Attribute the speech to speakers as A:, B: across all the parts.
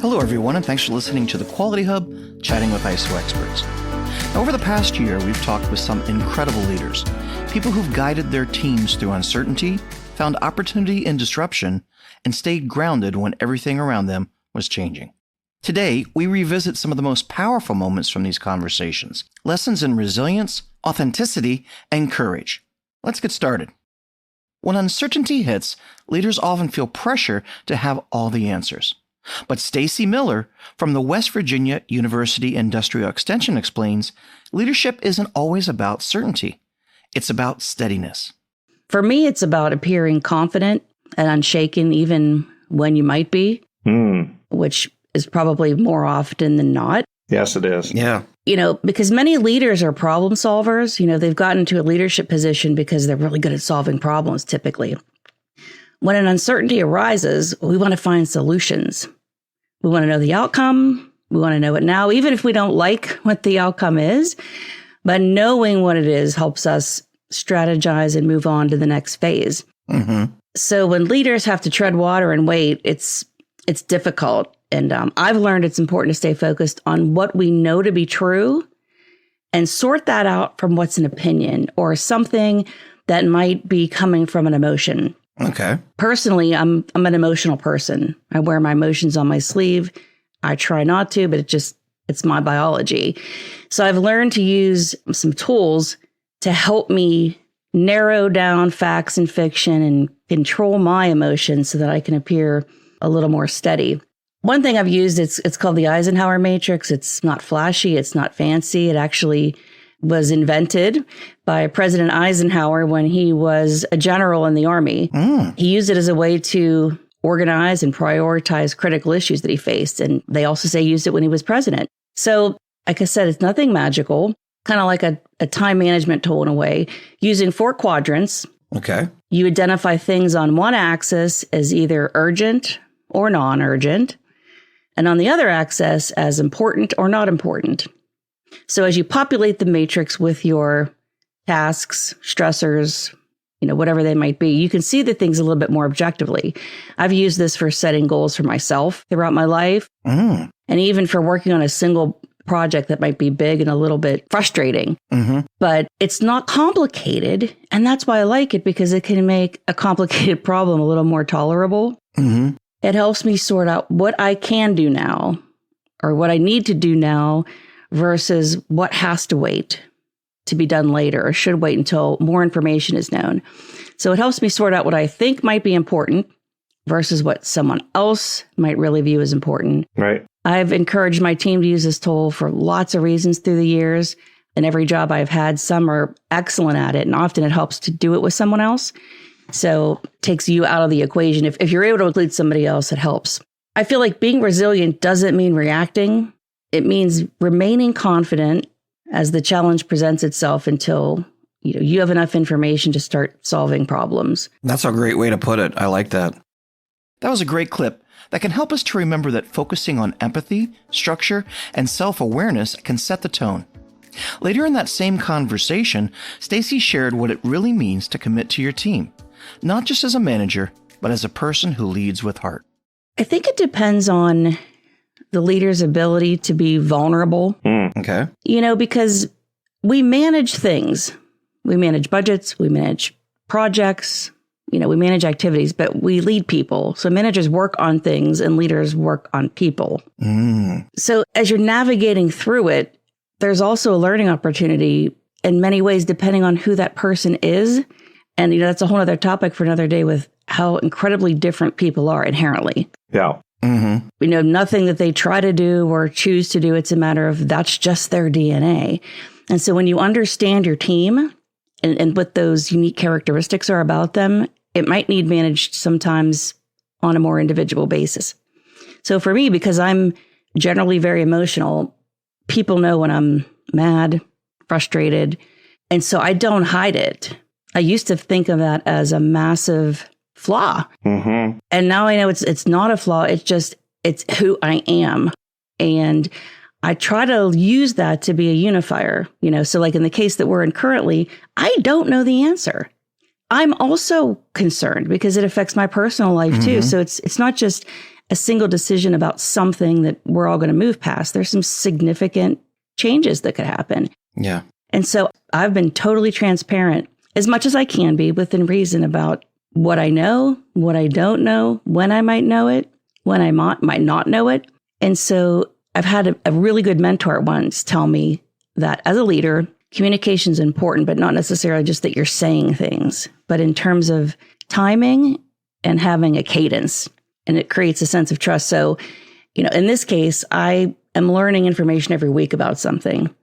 A: Hello, everyone, and thanks for listening to the Quality Hub, Chatting with ISO Experts. Now, over the past year, we've talked with some incredible leaders, people who've guided their teams through uncertainty, found opportunity in disruption, and stayed grounded when everything around them was changing. Today, we revisit some of the most powerful moments from these conversations, lessons in resilience, authenticity, and courage. Let's get started. When uncertainty hits, leaders often feel pressure to have all the answers. But Stacy Miller from the West Virginia University Industrial Extension explains, leadership isn't always about certainty. It's about steadiness.
B: For me, it's about appearing confident and unshaken even when you might be, which is probably more often than not.
C: Yes, it is.
A: Yeah.
B: Because many leaders are problem solvers. They've gotten into a leadership position because they're really good at solving problems, typically. When an uncertainty arises, we want to find solutions. We want to know the outcome. We want to know it now, even if we don't like what the outcome is. But knowing what it is helps us strategize and move on to the next phase.
A: Mm-hmm.
B: So when leaders have to tread water and wait, it's difficult. And I've learned it's important to stay focused on what we know to be true and sort that out from what's an opinion or something that might be coming from an emotion.
A: Okay.
B: Personally, I'm an emotional person. I wear my emotions on my sleeve. I try not to, but it's my biology. So I've learned to use some tools to help me narrow down facts and fiction and control my emotions so that I can appear a little more steady. One thing I've used, it's called the Eisenhower Matrix. It's not flashy. It's not fancy. It actually was invented by President Eisenhower when he was a general in the Army. He used it as a way to organize and prioritize critical issues that he faced. And they also say he used it when he was president. So, like I said, it's nothing magical, kind of like a time management tool in a way, using 4 quadrants.
A: Okay.
B: You identify things on one axis as either urgent or non-urgent, and on the other axis as important or not important. So as you populate the matrix with your tasks, stressors, whatever they might be, you can see the things a little bit more objectively. I've used this for setting goals for myself throughout my life, and even for working on a single project that might be big and a little bit frustrating. But it's not complicated, and that's why I like it, because it can make a complicated problem a little more tolerable. It helps me sort out what I can do now or what I need to do now versus what has to wait to be done later or should wait until more information is known. So it helps me sort out what I think might be important versus what someone else might really view as important.
C: Right.
B: I've encouraged my team to use this tool for lots of reasons through the years. In every job I've had, some are excellent at it, and often it helps to do it with someone else. So it takes you out of the equation. If you're able to include somebody else, it helps. I feel like being resilient doesn't mean reacting. It means remaining confident as the challenge presents itself until you have enough information to start solving problems.
A: That's a great way to put it. I like that. That was a great clip that can help us to remember that focusing on empathy, structure, and self-awareness can set the tone. Later in that same conversation, Stacy shared what it really means to commit to your team, not just as a manager, but as a person who leads with heart.
B: I think it depends on the leader's ability to be vulnerable.
A: Okay.
B: Because we manage things. We manage budgets, we manage projects, we manage activities, but we lead people. So managers work on things and leaders work on people. So as you're navigating through it, there's also a learning opportunity in many ways, depending on who that person is. And, that's a whole other topic for another day with how incredibly different people are inherently.
C: Yeah.
B: Nothing that they try to do or choose to do. It's a matter of that's just their DNA. And so when you understand your team and what those unique characteristics are about them, it might need managed sometimes on a more individual basis. So for me, because I'm generally very emotional, people know when I'm mad, frustrated, and so I don't hide it. I used to think of that as a massive flaw. And now I know it's not a flaw. It's who I am. And I try to use that to be a unifier, so like in the case that we're in currently, I don't know the answer. I'm also concerned because it affects my personal life too. So it's not just a single decision about something that we're all going to move past. There's some significant changes that could happen.
A: Yeah.
B: And so I've been totally transparent as much as I can be within reason about what I know, what I don't know, when I might know it, when I might not know it. And so I've had a really good mentor once tell me that as a leader, communication is important, but not necessarily just that you're saying things, but in terms of timing and having a cadence, and it creates a sense of trust. So, in this case, I am learning information every week about something,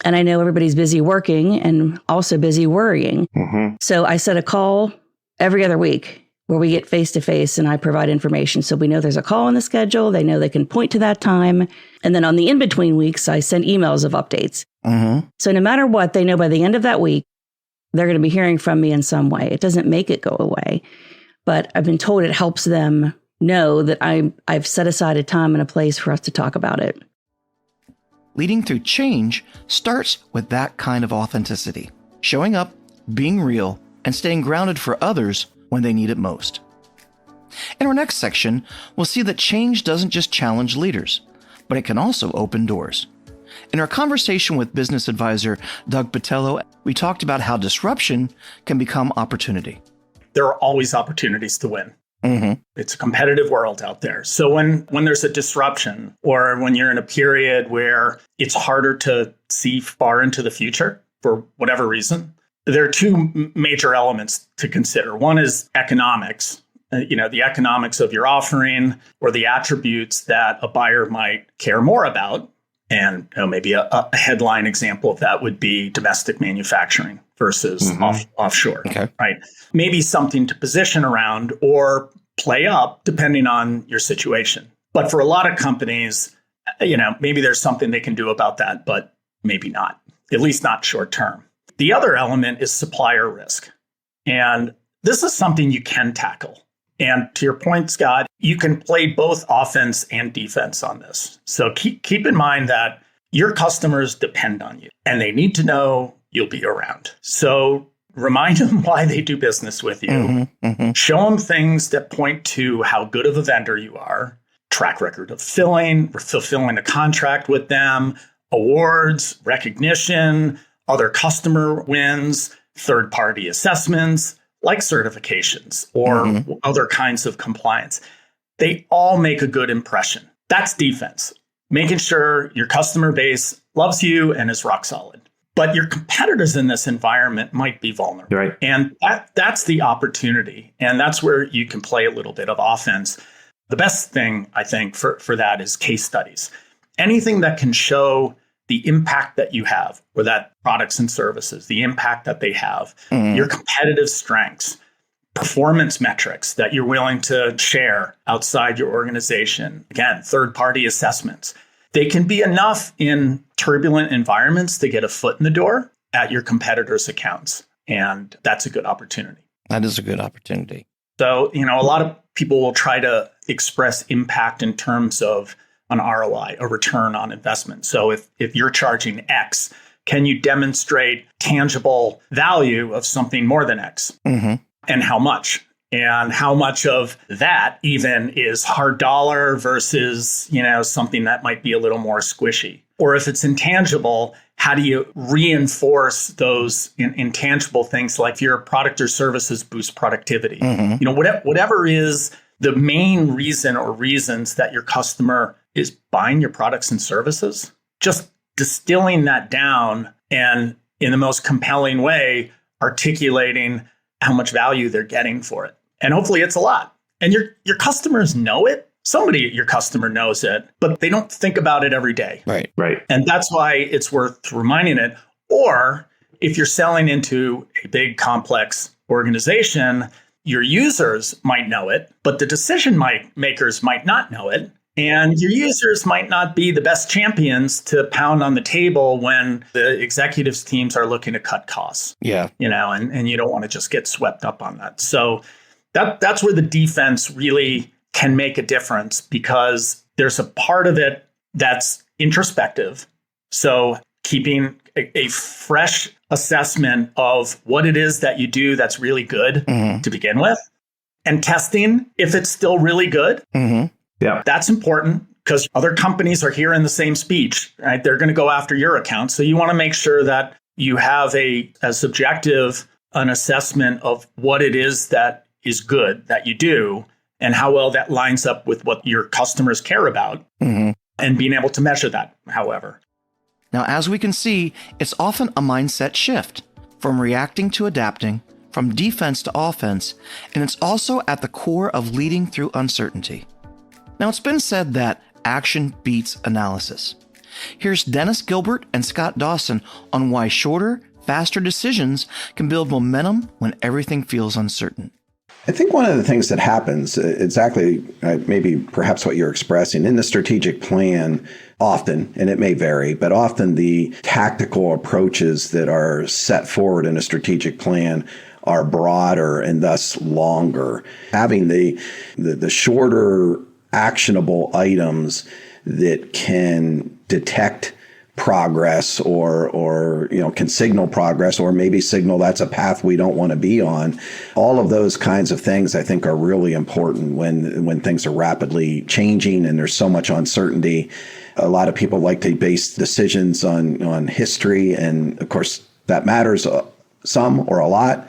B: and I know everybody's busy working and also busy worrying.
A: Mm-hmm.
B: So I set a call every other week where we get face to face and I provide information. So we know there's a call on the schedule. They know they can point to that time. And then on the in-between weeks, I send emails of updates.
A: Mm-hmm.
B: So no matter what, they know by the end of that week, they're going to be hearing from me in some way. It doesn't make it go away, but I've been told it helps them know that I've set aside a time and a place for us to talk about it.
A: Leading through change starts with that kind of authenticity, showing up, being real, and staying grounded for others when they need it most. In our next section, we'll see that change doesn't just challenge leaders, but it can also open doors. In our conversation with business advisor Doug Patello, we talked about how disruption can become opportunity.
C: There are always opportunities to win.
A: Mm-hmm.
C: It's a competitive world out there. So when there's a disruption or when you're in a period where it's harder to see far into the future for whatever reason, there are two major elements to consider. One is economics, the economics of your offering or the attributes that a buyer might care more about. And maybe a headline example of that would be domestic manufacturing versus offshore,
A: okay.
C: Right? Maybe something to position around or play up depending on your situation. But for a lot of companies, maybe there's something they can do about that, but maybe not, at least not short term. The other element is supplier risk. And this is something you can tackle. And to your point, Scott, you can play both offense and defense on this. So keep in mind that your customers depend on you and they need to know you'll be around. So remind them why they do business with you.
A: Mm-hmm, mm-hmm.
C: Show them things that point to how good of a vendor you are, track record of fulfilling a contract with them, awards, recognition, other customer wins, third-party assessments, like certifications or other kinds of compliance. They all make a good impression. That's defense, making sure your customer base loves you and is rock solid. But your competitors in this environment might be vulnerable.
D: Right.
C: And that's the opportunity. And that's where you can play a little bit of offense. The best thing, I think, for that is case studies. Anything that can show the impact that you have, or that products and services, the impact that they have, your competitive strengths, performance metrics that you're willing to share outside your organization. Again, third-party assessments. They can be enough in turbulent environments to get a foot in the door at your competitors' accounts. And that's a good opportunity.
A: That is a good opportunity.
C: So, a lot of people will try to express impact in terms of an ROI, a return on investment. So if you're charging X, can you demonstrate tangible value of something more than X?
A: Mm-hmm.
C: And how much? And how much of that even is hard dollar versus, something that might be a little more squishy? Or if it's intangible, how do you reinforce those intangible things like your product or services boost productivity?
A: Mm-hmm.
C: Whatever is the main reason or reasons that your customer is buying your products and services, just distilling that down and in the most compelling way, articulating how much value they're getting for it. And hopefully it's a lot. And your customers know it. Somebody at your customer knows it, but they don't think about it every day.
A: Right.
D: Right.
C: And that's why it's worth reminding it. Or if you're selling into a big, complex organization, your users might know it, but the decision makers might not know it. And your users might not be the best champions to pound on the table when the executives teams are looking to cut costs.
A: Yeah.
C: And you don't want to just get swept up on that. So that's where the defense really can make a difference, because there's a part of it that's introspective. So keeping a fresh assessment of what it is that you do that's really good to begin with, and testing if it's still really good. Yeah, that's important because other companies are hearing the same speech, right? They're going to go after your account. So you want to make sure that you have a subjective an assessment of what it is that is good that you do and how well that lines up with what your customers care about, and being able to measure that, however.
A: Now, as we can see, it's often a mindset shift from reacting to adapting, from defense to offense, and it's also at the core of leading through uncertainty. Now, it's been said that action beats analysis. Here's Dennis Gilbert and Scott Dawson on why shorter, faster decisions can build momentum when everything feels uncertain.
D: I think one of the things that happens, exactly maybe perhaps what you're expressing in the strategic plan, often, and it may vary, but often the tactical approaches that are set forward in a strategic plan are broader and thus longer. Having the shorter actionable items that can detect progress or can signal progress or maybe signal that's a path we don't want to be on. All of those kinds of things I think are really important when things are rapidly changing and there's so much uncertainty. A lot of people like to base decisions on history, and of course that matters some or a lot.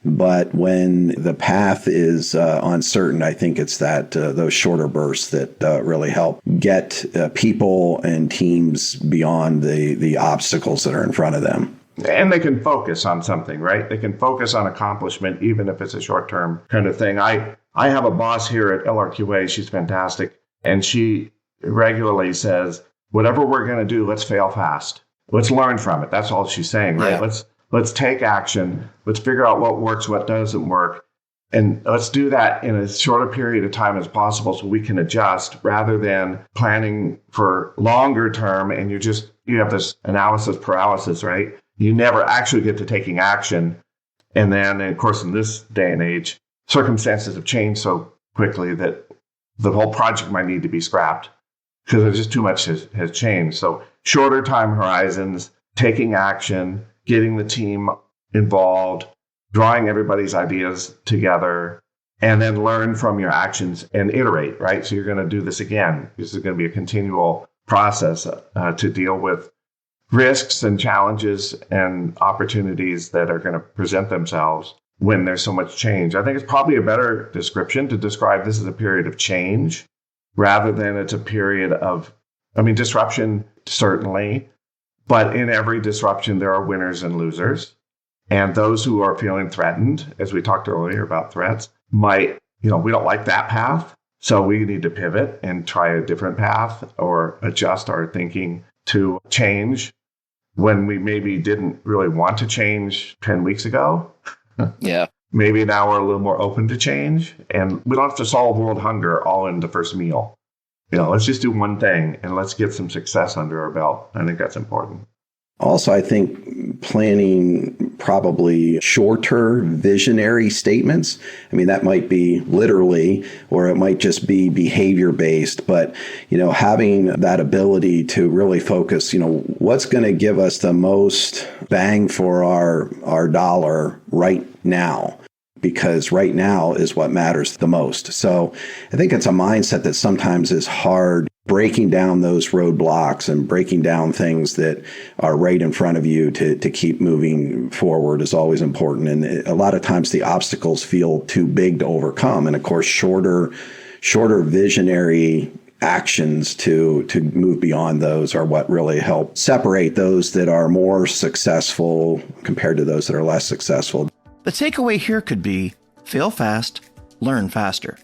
D: But when the path is uncertain, I think it's that those shorter bursts that really help get people and teams beyond the obstacles that are in front of them.
E: And they can focus on something, right? They can focus on accomplishment, even if it's a short-term kind of thing. I have a boss here at LRQA. She's fantastic. And she regularly says, whatever we're going to do, let's fail fast. Let's learn from it. That's all she's saying, right?
A: Yeah.
E: Let's take action. Let's figure out what works, what doesn't work. And let's do that in as short a period of time as possible so we can adjust rather than planning for longer term. And you have this analysis paralysis, right? You never actually get to taking action. And then, of course, in this day and age, circumstances have changed so quickly that the whole project might need to be scrapped because there's just too much has changed. So shorter time horizons, taking action, getting the team involved, drawing everybody's ideas together, and then learn from your actions and iterate, right? So you're going to do this again. This is going to be a continual process to deal with risks and challenges and opportunities that are going to present themselves when there's so much change. I think it's probably a better description to describe this as a period of change rather than it's a period of, disruption, certainly. But in every disruption, there are winners and losers. And those who are feeling threatened, as we talked earlier about threats, might, we don't like that path. So we need to pivot and try a different path or adjust our thinking to change when we maybe didn't really want to change 10 weeks ago.
A: Yeah.
E: Maybe now we're a little more open to change. And we don't have to solve world hunger all in the first meal. Let's just do one thing and let's get some success under our belt. I think that's important.
D: Also, I think planning probably shorter visionary statements. That might be literally, or it might just be behavior based, but, having that ability to really focus, what's going to give us the most bang for our dollar right now. Because right now is what matters the most. So I think it's a mindset that sometimes is hard. Breaking down those roadblocks and breaking down things that are right in front of you to keep moving forward is always important. And a lot of times the obstacles feel too big to overcome. And of course, shorter visionary actions to move beyond those are what really help separate those that are more successful compared to those that are less successful.
A: The takeaway here could be fail fast, learn faster.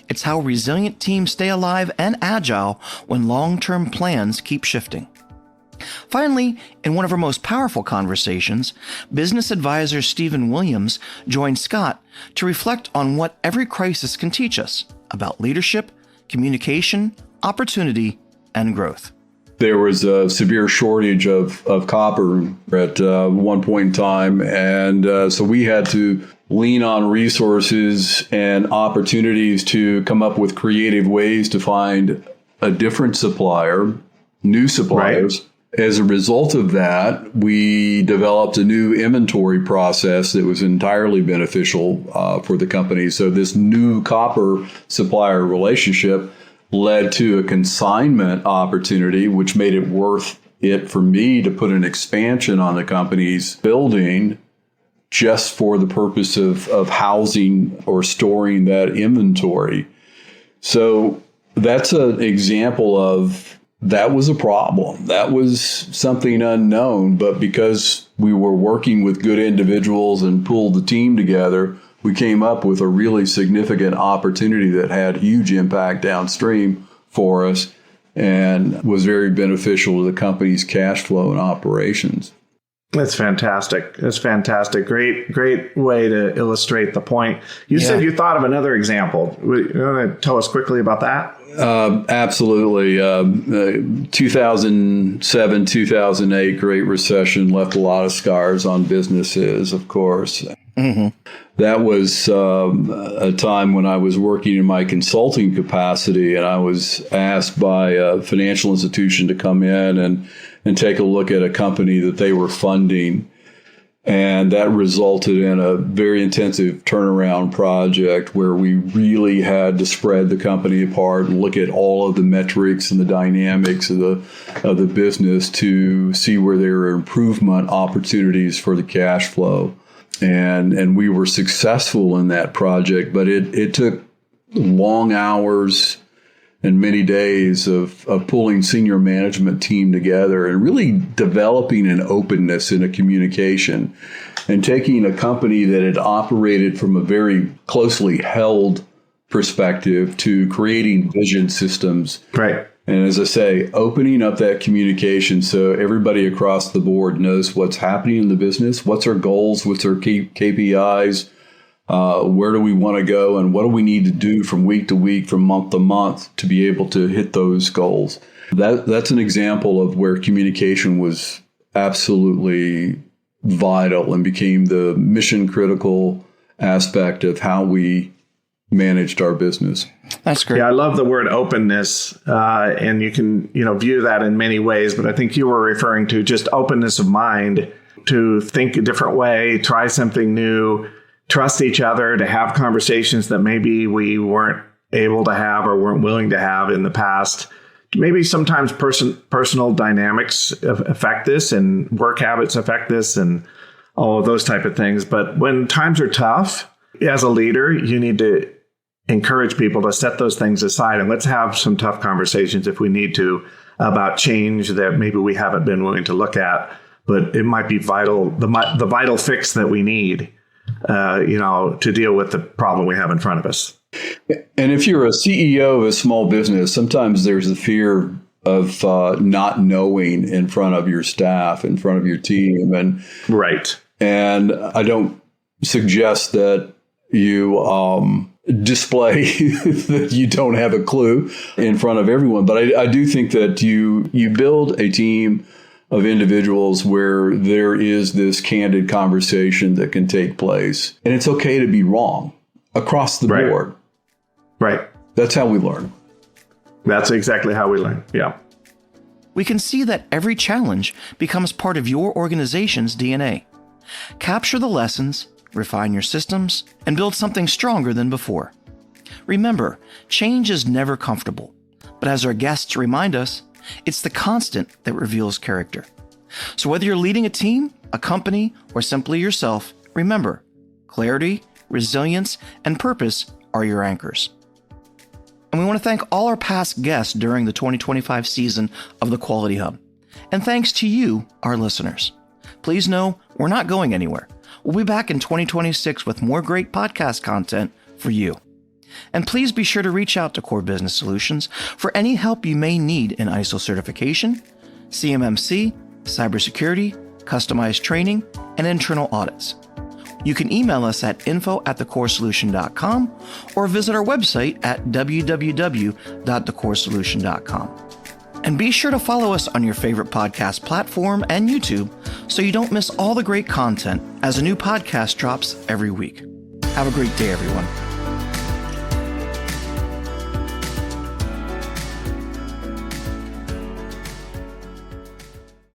A: It's how resilient teams stay alive and agile when long-term plans keep shifting. Finally, in one of our most powerful conversations, business advisor Stephen Williams joined Scott to reflect on what every crisis can teach us about leadership, communication, opportunity, and growth.
F: There was a severe shortage of copper at one point in time. And so we had to lean on resources and opportunities to come up with creative ways to find a different supplier, new suppliers. Right. As a result of that, we developed a new inventory process that was entirely beneficial for the company. So this new copper supplier relationship led to a consignment opportunity, which made it worth it for me to put an expansion on the company's building just for the purpose of housing or storing that inventory. So that's an example of that was a problem. That was something unknown, but because we were working with good individuals and pulled the team together, we came up with a really significant opportunity that had huge impact downstream for us and was very beneficial to the company's cash flow and operations.
E: That's fantastic. That's fantastic. Great way to illustrate the point. You said you thought of another example. You want to tell us quickly about that?
F: Absolutely. 2007, 2008 Great Recession left a lot of scars on businesses, of course. Mm-hmm. That was a time when I was working in my consulting capacity, and I was asked by a financial institution to come in and take a look at a company that they were funding. And that resulted in a very intensive turnaround project where we really had to spread the company apart and look at all of the metrics and the dynamics of the business to see where there were improvement opportunities for the cash flow. And we were successful in that project, but it took long hours and many days of pulling senior management team together and really developing an openness in a communication and taking a company that had operated from a very closely held perspective to creating vision systems.
E: Right.
F: And as I say, opening up that communication so everybody across the board knows what's happening in the business, what's our goals, what's our KPIs, where do we want to go, and what do we need to do from week to week, from month to month to be able to hit those goals. That's an example of where communication was absolutely vital and became the mission critical aspect of how we managed our business.
A: That's great.
E: Yeah, I love the word openness, and you can view that in many ways. But I think you were referring to just openness of mind to think a different way, try something new, trust each other, to have conversations that maybe we weren't able to have or weren't willing to have in the past. Maybe sometimes personal dynamics affect this, and work habits affect this, and all of those type of things. But when times are tough, as a leader, you need to encourage people to set those things aside and let's have some tough conversations if we need to about change that maybe we haven't been willing to look at, but it might be vital, the vital fix that we need, to deal with the problem we have in front of us.
F: And if you're a CEO of a small business, sometimes there's the fear of not knowing in front of your staff, in front of your team. And
E: right.
F: And I don't suggest that you display that you don't have a clue in front of everyone. But I do think that you build a team of individuals where there is this candid conversation that can take place. And it's okay to be wrong across the board.
E: Right.
F: That's how we learn.
E: That's exactly how we learn. Yeah.
A: We can see that every challenge becomes part of your organization's DNA. Capture the lessons, refine your systems, and build something stronger than before. Remember, change is never comfortable, but as our guests remind us, it's the constant that reveals character. So whether you're leading a team, a company, or simply yourself, remember, clarity, resilience, and purpose are your anchors. And we want to thank all our past guests during the 2025 season of the Quality Hub. And thanks to you, our listeners. Please know we're not going anywhere. We'll be back in 2026 with more great podcast content for you. And please be sure to reach out to Core Business Solutions for any help you may need in ISO certification, CMMC, cybersecurity, customized training, and internal audits. You can email us at info@thecoresolution.com or visit our website at www.thecoresolution.com. And be sure to follow us on your favorite podcast platform and YouTube so you don't miss all the great content as a new podcast drops every week. Have a great day, everyone.